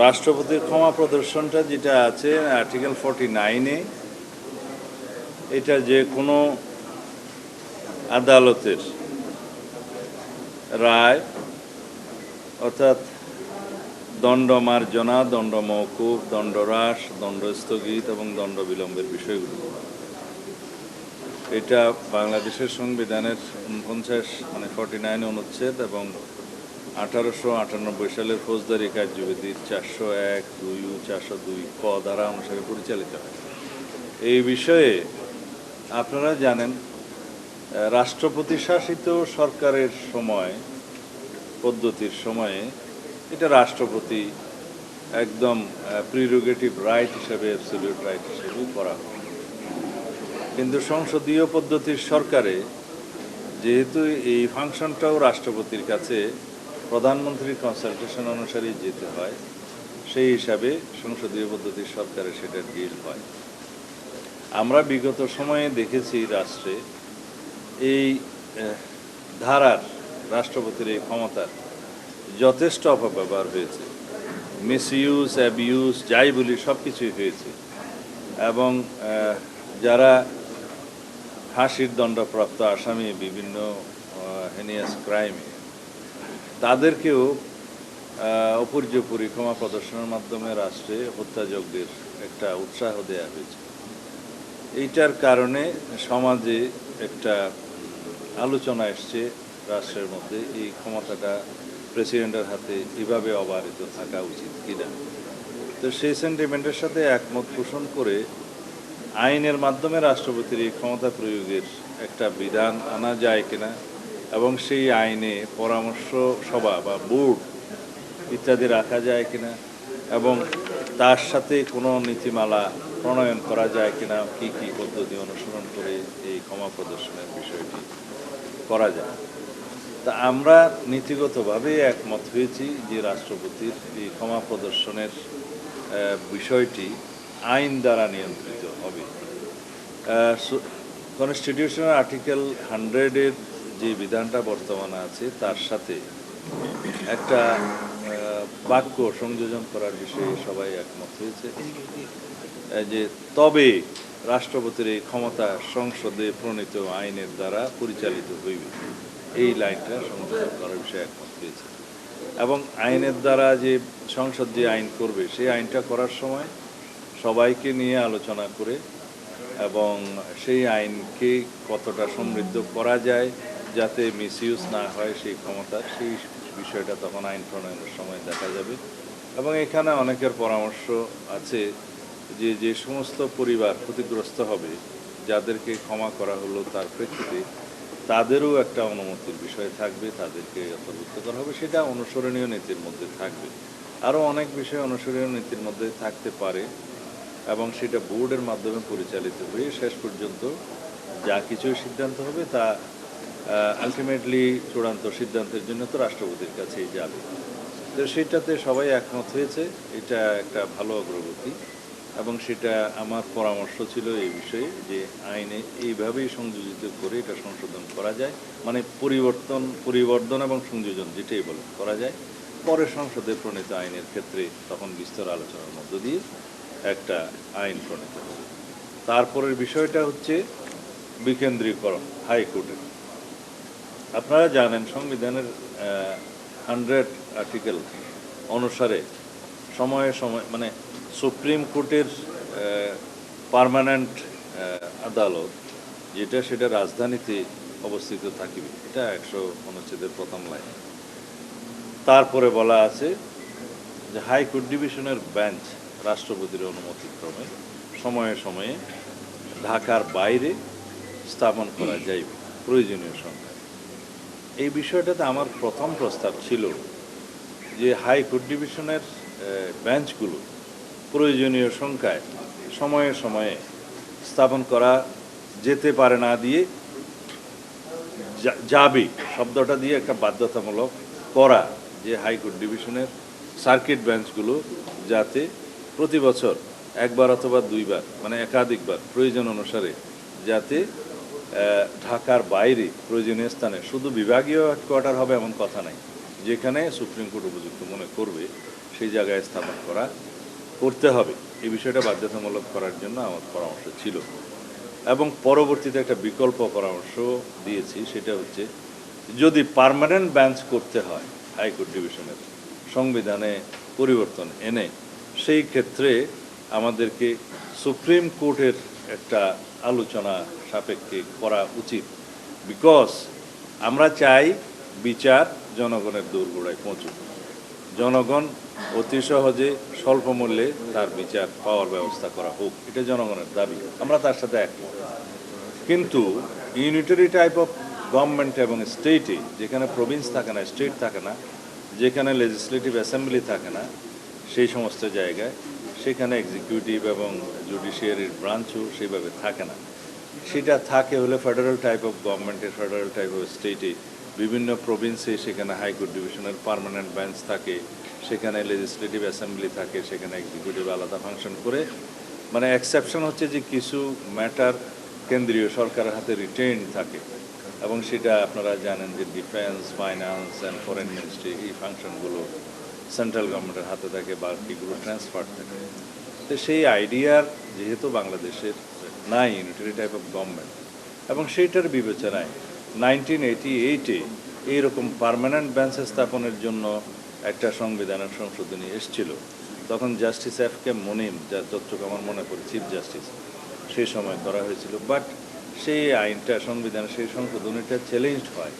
রাষ্ট্রপতির ক্ষমা প্রদর্শনটা যেটা আছে আর্টিকেল 49-এ, এটা যে কোনো আদালতের রায় অর্থাৎ দণ্ডমার্জনা, দণ্ড মওকুফ, দণ্ডহ্রাস, দণ্ড স্থগিত এবং দণ্ড বিলম্বের বিষয়গুলো, এটা বাংলাদেশের সংবিধানের 49 অনুচ্ছেদ এবং 1898 সালের ফৌজদারি কার্যবিধির 401, 2, 402 ক ধারা অনুসারে পরিচালিত হয়। এই বিষয়ে আপনারা জানেন, রাষ্ট্রপতি শাসিত সরকারের সময় পদ্ধতির সময়ে এটা রাষ্ট্রপতি একদম প্রিরোগেটিভ রাইট হিসেবে, অ্যাবসলিউট রাইট হিসেবে করা হয়। কিন্তু সংসদীয় পদ্ধতির সরকারে যেহেতু এই ফাংশনটাও রাষ্ট্রপতির কাছে প্রধানমন্ত্রীর কনসালটেশন অনুসারে যেতে হয়, সেই হিসাবে সংসদীয় পদ্ধতির সরকারে সেটা ডিল হয়। আমরা বিগত সময়ে দেখেছি রাষ্ট্রে এই ধারার, রাষ্ট্রপতির এই ক্ষমতার যথেষ্ট অপব্যবহার হয়েছে, মিসইউজ, অ্যাবিউজ, যাই বলি সব কিছুই হয়েছে। এবং যারা ফাঁসির দণ্ডপ্রাপ্ত আসামি বিভিন্ন হেনিয়াস ক্রাইমে, তাদেরকেও অপর্যাপ্ত ক্ষমা প্রদর্শনের মাধ্যমে রাষ্ট্রে হত্যাযজ্ঞের একটা উৎসাহ দেওয়া হয়েছে। এইটার কারণে সমাজে একটা আলোচনা এসছে রাষ্ট্রের মধ্যে, এই ক্ষমতাটা প্রেসিডেন্টের হাতে এভাবে অবারিত থাকা উচিত কিনা। তো সেই সেন্টিমেন্টের সাথে একমত পোষণ করে আইনের মাধ্যমে রাষ্ট্রপতির এই ক্ষমতা প্রয়োগের একটা বিধান আনা যায় কিনা এবং সেই আইনে পরামর্শ সভা বা বোর্ড ইত্যাদি রাখা যায় কিনা এবং তার সাথে কোনো নীতিমালা প্রণয়ন করা যায় কিনা, কী কী পদ্ধতি অনুসরণ করে এই ক্ষমা প্রদর্শনের বিষয়টি করা যায়। তা আমরা নীতিগতভাবে একমত হয়েছি যে রাষ্ট্রপতির এই ক্ষমা প্রদর্শনের বিষয়টি আইন দ্বারা নিয়ন্ত্রিত হবে। কনস্টিটিউশনের আর্টিকেল 100-এর যে বিধানটা বর্তমানে আছে তার সাথে একটা বাক্য সংযোজন করার বিষয়ে সবাই একমত হয়েছে যে তবে রাষ্ট্রপতির এই ক্ষমতা সংসদে প্রণীত আইনের দ্বারা পরিচালিত হইবে, এই লাইনটা সংযোজন করার বিষয়ে একমত হয়েছে। এবং আইনের দ্বারা যে সংসদ যে আইন করবে, সেই আইনটা করার সময় সবাইকে নিয়ে আলোচনা করে এবং সেই আইনকে কতটা সমৃদ্ধ করা যায় যাতে মিসইউজ না হয় সেই ক্ষমতার, সেই বিষয়টা তখন আইন প্রণয়নের সময় দেখা যাবে। এবং এখানে অনেকের পরামর্শ আছে যে যে সমস্ত পরিবার ক্ষতিগ্রস্ত হবে, যাদেরকে ক্ষমা করা হলো তার প্রেক্ষিতে তাদেরও একটা অনুমতির বিষয় থাকবে, তাদেরকে অন্তর্ভুক্ত করা হবে, সেটা অনুসরণীয় নীতির মধ্যে থাকবে। আরও অনেক বিষয় অনুসরণীয় নীতির মধ্যে থাকতে পারে এবং সেটা বোর্ডের মাধ্যমে পরিচালিত হয়ে শেষ পর্যন্ত যা কিছুই সিদ্ধান্ত হবে তা আলটিমেটলি চূড়ান্ত সিদ্ধান্তের জন্য তো রাষ্ট্রপতির কাছেই যাবে। তো সেটাতে সবাই একমত হয়েছে, এটা একটা ভালো অগ্রগতি। এবং সেটা আমার পরামর্শ ছিল এই বিষয়ে যে আইনে এইভাবেই সংযোজিত করে এটা সংশোধন করা যায়, মানে পরিবর্তন এবং সংযোজন যেটাই বলে করা যায়, পরে সংসদে প্রণীত আইনের ক্ষেত্রে তখন বিস্তর আলোচনার মধ্য দিয়ে একটা আইন প্রণীত হবে। তারপরের বিষয়টা হচ্ছে বিকেন্দ্রীকরণ হাইকোর্টের। আপনারা জানেন সংবিধানের 100 আর্টিকেল অনুসারে সময়ে সময়, মানে সুপ্রিম কোর্টের পার্মানেন্ট আদালত যেটা, সেটা রাজধানীতে অবস্থিত থাকিবে, এটা 100 অনুচ্ছেদের প্রথম লাইন। তারপরে বলা আছে যে হাইকোর্ট ডিভিশনের বেঞ্চ রাষ্ট্রপতির অনুমতিক্রমে সময়ে সময়ে ঢাকার বাইরে স্থাপন করা যাইবে প্রয়োজনীয় সংখ্যায়। এই বিষয়টাতে আমার প্রথম প্রস্তাব ছিল যে হাইকোর্ট ডিভিশনের বেঞ্চগুলো প্রয়োজনীয় সংখ্যায় সময়ে সময়ে স্থাপন করা যেতে পারে না দিয়ে যাবে শব্দটা দিয়ে একটা বাধ্যতামূলক করা, যে হাইকোর্ট ডিভিশনের সার্কিট বেঞ্চগুলো যাতে প্রতি বছর একবার অথবা দুইবার, মানে একাধিকবার প্রয়োজন অনুসারে যাতে ঢাকার বাইরে প্রয়োজনীয় স্থানে, শুধু বিভাগীয় হেডকোয়ার্টার হবে এমন কথা নাই, যেখানে সুপ্রিম কোর্ট উপযুক্ত মনে করবে সেই জায়গায় স্থাপন করতে হবে। এই বিষয়টা বাধ্যতামূলক করার জন্য আমার পরামর্শ ছিল এবং পরবর্তীতে একটা বিকল্প পরামর্শ দিয়েছি, সেটা হচ্ছে যদি পার্মানেন্ট বেঞ্চ করতে হয় হাইকোর্ট ডিভিশনের সংবিধানে পরিবর্তন এনে, সেই ক্ষেত্রে আমাদেরকে সুপ্রিম কোর্টের একটা আলোচনা সাপেক্ষে করা উচিত। বিকজ আমরা চাই বিচার জনগণের দোরগোড়ায় পৌঁছুক, জনগণ অতি সহজে স্বল্প মূল্যে তার বিচার পাওয়ার ব্যবস্থা করা হোক, এটা জনগণের দাবি, আমরা তার সাথে একমত। কিন্তু ইউনিটারি টাইপ অফ গভর্নমেন্ট এবং স্টেটে, যেখানে প্রভিন্স থাকে না, স্টেট থাকে না, যেখানে লেজিসলেটিভ অ্যাসেম্বলি থাকে না, সেই সমস্ত জায়গায় সেখানে এক্সিকিউটিভ এবং জুডিশিয়ারির ব্রাঞ্চও সেইভাবে থাকে না। সেটা থাকে হলে ফেডারেল টাইপ অফ গভর্নমেন্টের, ফেডারেল টাইপ অফ স্টেটে বিভিন্ন প্রভিন্সে সেখানে হাইকোর্ট ডিভিশনের পার্মানেন্ট বেঞ্চ থাকে, সেখানে লেজিসলেটিভ অ্যাসেম্বলি থাকে, সেখানে এক্সিকিউটিভ আলাদা ফাংশন করে। মানে এক্সেপশন হচ্ছে যে কিছু ম্যাটার কেন্দ্রীয় সরকারের হাতে রিটেইন থাকে, এবং সেটা আপনারা জানেন যে defence, finance and foreign ministry, এই ফাংশনগুলো সেন্ট্রাল গভর্নমেন্টের হাতে থাকে, বাকিগুলো ট্রান্সফার থাকে। তো সেই আইডিয়ার যেহেতু বাংলাদেশের নাই ইউনিটারি টাইপ অফ গভর্নমেন্ট, এবং সেইটার বিবেচনায় 1988-এ এইরকম পার্মানেন্ট বেঞ্চ স্থাপনের জন্য একটা সংবিধানের সংশোধনী এসেছিল। তখন জাস্টিস এফ.কে মুনিম, যার যতটুকু আমার মনে পড়ে চিফ জাস্টিস, সেই সময় করা হয়েছিল। বাট সেই আইনটা, সংবিধানের সেই সংশোধনীটা চ্যালেঞ্জড হয়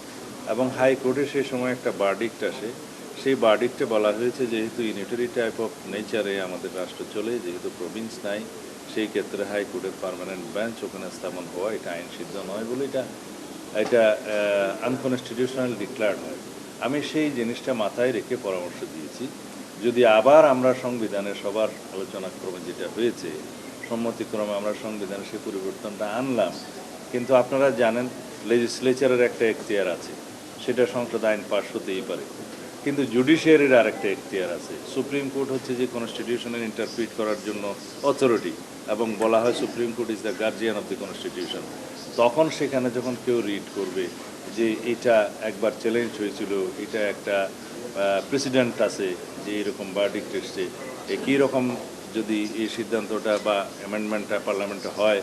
এবং হাইকোর্টে সেই সময় একটা বার্ডিক্ট আসে। সেই বার্ডিক্টে বলা হয়েছে যেহেতু ইউনিটারি টাইপ অফ নেচারে আমাদের রাষ্ট্র চলে, যেহেতু প্রভিন্স নাই, সেই ক্ষেত্রে হাইকোর্টের পার্মানেন্ট বেঞ্চ ওখানে স্থাপন হওয়া এটা আইন সিদ্ধ নয় বলে এটা আনকনস্টিটিউশনাল ডিক্লেয়ার্ড হয়। আমি সেই জিনিসটা মাথায় রেখে পরামর্শ দিয়েছি, যদি আবার আমরা সংবিধানের সবার আলোচনাক্রমে যেটা হয়েছে, সম্মতিক্রমে আমরা সংবিধানে সেই পরিবর্তনটা আনলাম, কিন্তু আপনারা জানেন লেজিসলেচারের একটা এখতিয়ার আছে, সেটা সংসদ আইন পাস হতেই পারে, কিন্তু জুডিশিয়ারির আরেকটা এখতিয়ার আছে। সুপ্রিম কোর্ট হচ্ছে যে কনস্টিটিউশনের ইন্টারপ্রিট করার জন্য অথরিটি, এবং বলা হয় supreme court is the guardian of the constitution. তখন সেখানে যখন কেউ রিড করবে যে এটা একবার চ্যালেঞ্জ হয়েছিল, এটা একটা প্রেসিডেন্ট আছে যে এরকম ভার্ডিক্ট এসছে, একই রকম যদি এই সিদ্ধান্তটা বা অ্যামেন্ডমেন্টটা পার্লামেন্টে হয়,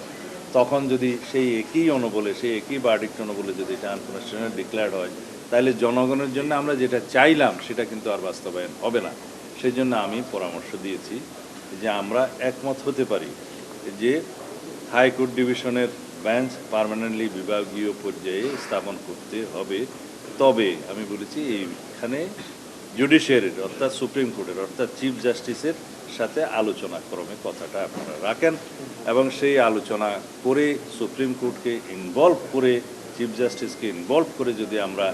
তখন যদি সেই একই অনুবলে, সেই একই ভার্ডিক্ট অনুবলে যদি এটা আনকনস্টিটিউশনাল ডিক্লেয়ার্ড হয়, তাহলে জনগণের জন্য আমরা যেটা চাইলাম সেটা কিন্তু আর বাস্তবায়ন হবে না। সেই জন্য আমি পরামর্শ দিয়েছি যে আমরা একমত হতে পারি যে হাইকোর্ট ডিভিশনের বেঞ্চ পার্মানেন্টলি বিভাগীয় পর্যায়ে স্থাপন করতে হবে। তবে আমি বলেছি এইখানে জুডিশিয়ারির অর্থাৎ সুপ্রিম কোর্টের অর্থাৎ চিফ জাস্টিসের সাথে আলোচনা ক্রমে কথাটা আপনারা রাখেন, এবং সেই আলোচনা করে সুপ্রিম কোর্টকে ইনভলভ করে, চিফ জাস্টিসকে ইনভলভ করে যদি আমরা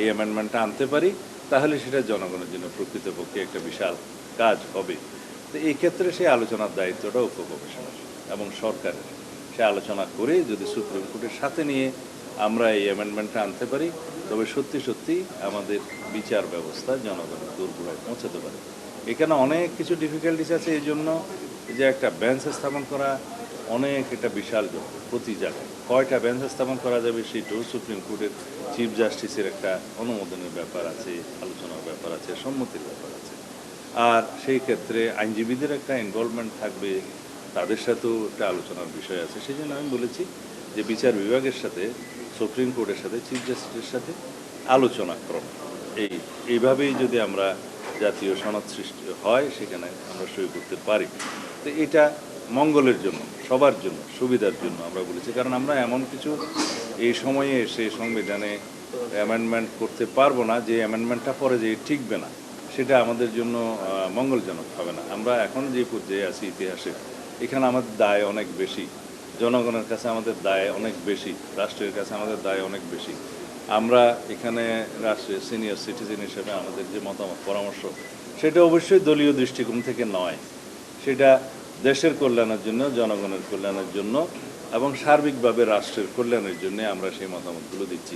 এই অ্যামেন্ডমেন্টটা আনতে পারি, তাহলে সেটা জনগণের জন্য প্রকৃতপক্ষে একটা বিশাল কাজ হবে। তো এই ক্ষেত্রে সেই আলোচনার দায়িত্বটা উপকমিশনার এবং সরকারের। সে আলোচনা করে যদি সুপ্রিম কোর্টের সাথে নিয়ে আমরা এই অ্যামেন্ডমেন্টটা আনতে পারি, তবে সত্যি সত্যি আমাদের বিচার ব্যবস্থা জনগণের দোরগোড়ায় পৌঁছাতে পারে। এখানে অনেক কিছু ডিফিকাল্টিস আছে, এই জন্য যে একটা বেঞ্চ স্থাপন করা অনেক একটা বিশাল যোগ। প্রতি জায়গায় কয়টা বেঞ্চ স্থাপন করা যাবে সেটাও সুপ্রিম কোর্টের চিফ জাস্টিসের একটা অনুমোদনের ব্যাপার আছে, আলোচনার ব্যাপার আছে, সম্মতির ব্যাপার আছে। আর সেই ক্ষেত্রে আইনজীবীদের একটা ইনভলভমেন্ট থাকবে, তাদের সাথেও একটা আলোচনার বিষয় আছে। সেই জন্য আমি বলেছি যে বিচার বিভাগের সাথে, সুপ্রিম কোর্টের সাথে, চিফ জাস্টিসের সাথে আলোচনা ক্রম এইভাবেই যদি আমরা জাতীয় সনদ সৃষ্টি হয়, সেখানে আমরা সই করতে পারি। তো এটা মঙ্গলের জন্য, সবার জন্য, সুবিধার জন্য আমরা বলেছি। কারণ আমরা এমন কিছু এই সময়ে এসে সংবিধানে অ্যামেন্ডমেন্ট করতে পারবো না যে অ্যামেন্ডমেন্টটা পরে যে টিকবে না, সেটা আমাদের জন্য মঙ্গলজনক হবে না। আমরা এখন যে পর্যায়ে আছি ইতিহাসে, এখানে আমাদের দায় অনেক বেশি, জনগণের কাছে আমাদের দায় অনেক বেশি, রাষ্ট্রের কাছে আমাদের দায় অনেক বেশি। আমরা এখানে রাষ্ট্রের সিনিয়র সিটিজেন হিসেবে আমাদের যে মতামত, পরামর্শ, সেটা অবশ্যই দলীয় দৃষ্টিকোণ থেকে নয়, সেটা দেশের কল্যাণের জন্য, জনগণের কল্যাণের জন্য এবং সার্বিকভাবে রাষ্ট্রের কল্যাণের জন্য আমরা সেই মতামতগুলো দিচ্ছি।